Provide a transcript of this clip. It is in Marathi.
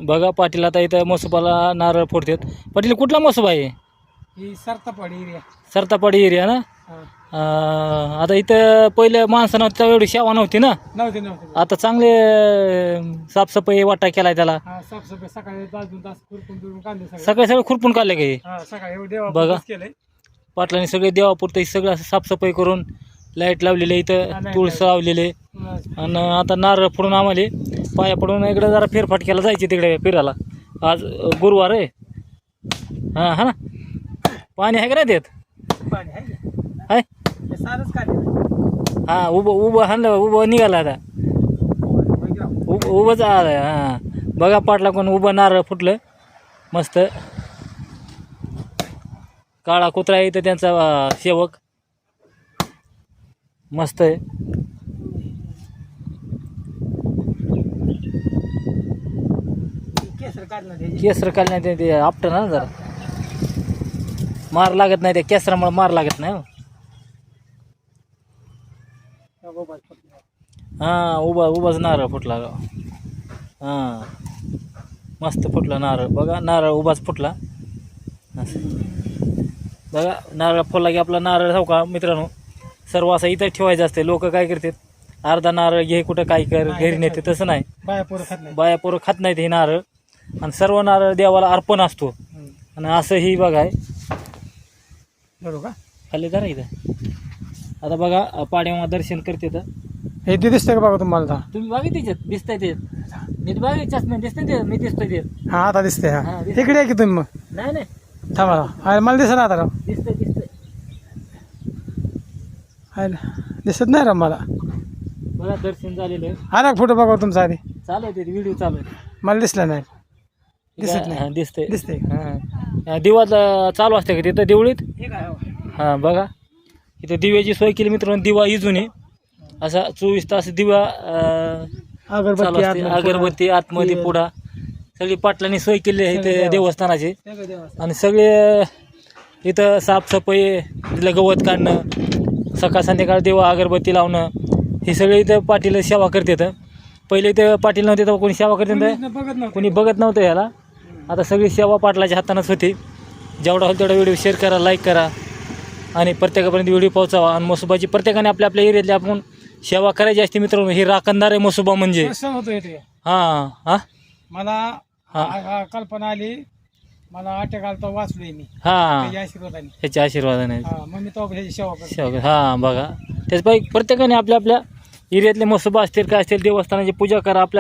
बघा पाटील आता इथं मसोबाला नारळ फोडतात. पाटील कुठला मसोबा आहे? ही सरतापाडी एरिया. सरतापाडी एरिया ना. आता इथं पहिले माणसं नव्हती तेव्हा एवढी सेवा नव्हती ना. नव्हते. आता चांगले साफसफाई वाटा केलाय त्याला. साफसफाई सकाळी 10 तास खुरपून बिरपून काढले सगळे. सगळे खुरपून काढले काही. सकाळी एवढं देवा बघा. केलंय. पाटलांनी सगळे देवापुरतं सगळं असं साफसफाई करून लाईट लावलेले इथं तुळस लावलेले. आणि आता नारळ फोडून आम्हाला पाया पडून इकडे जरा फेरफाटक्याला जायचे तिकडे फिरायला. आज गुरुवार आहे. हा ना. पाणी आहे का नाही देत? पाणी आहे आहे. सारच काढले. हा उभं हाणलं उभं निघाला आता. उभंच आलं. हां बघा पाटला कोण उभं नारळ फुटलं मस्त. काळा कुत्रा आहे इथं त्यांचा सेवक मस्त आहे. केसर काढण्यात ते आपटं ना जरा मार लागत नाही. त्या केसरामुळे मार लागत नाही. हां उभाच नारळ फुटला. हां मस्त फुटला नारळ. बघा नारळ उभाच फुटला. बघा नारळ फुटला की आपला नारळ हो का मित्रांनो सर्व असं इथं ठेवायचं असते. लोक काय करतात अर्धा नारळ घे कुठं काय कर घरी नेते. तसं नाही. बाया पोरं खात नाहीत हे नारळ. आणि सर्व नारळ देवाला अर्पण असतो. आणि असं ही बघा आहे बरोबर खाली जरा इथं. आता बघा पाड्यावर दर्शन करते तर हे ते दिसतंय का बघा तुम्हाला? तुम्ही बघा त्याच्यात दिसतंय ते नीट बघा चष्मे दिसतंय ते मी दिसतोय ते. हा आता दिसतंय. हा, हा दिसतंय. इकडे आहे की तुम्ही मग? नाही थांबा मला दिसत आता राव. दिसतंय दिसत नाही राव मला. बघा दर्शन झालेलं आहे. हा ना फोटो बघा तुमचा आधी. चालू आहे ते व्हिडिओ चालू आहे. मला दिसलं नाही. दिसत नाही. हां दिसतंय. दिसतंय. हां दिवा चालू असते का तिथं देवळीत? हां बघा इथं दिव्याची सोय केली मित्रांनो. दिवा इजून आहे असा 24 तास दिवा चालू असते. अगरबत्ती आतमध्ये पुढा सगळी पाटलांनी सोय केली आहे इथे देवस्थानाची. आणि सगळे इथं साफसफाई तिथलं गवत काढणं सकाळ संध्याकाळ देवा अगरबत्ती लावणं हे सगळे इथं पाटील सेवा करतात. पहिले इथं पाटील नव्हते तेव्हा कोणी सेवा करते कोणी बघत नव्हतं याला. आता सगळी सेवा पाटलाच्या हातानंच होती. जेवढा होईल तेवढा व्हिडिओ शेअर करा लाईक करा आणि प्रत्येकापर्यंत व्हिडिओ पोहोचावा. आणि मसोबाची प्रत्येकाने आपल्या आपल्या एरियातली आपण सेवा करायची असते मित्रांनो. हे राखणदार आहे मसोबा म्हणजे. हां हां मला कल्पना आली. मला अटक आलता वाचलोय मी. हां आशीर्वादाने ह्याच्या आशीर्वादाने मग मी तो ह्याची सेवा करतो. हां बघा त्याचपैकी प्रत्येकाने आपल्या आपल्या एरियातले मसोबा असतील काय असतील देवस्थानाची पूजा करा. आपल्या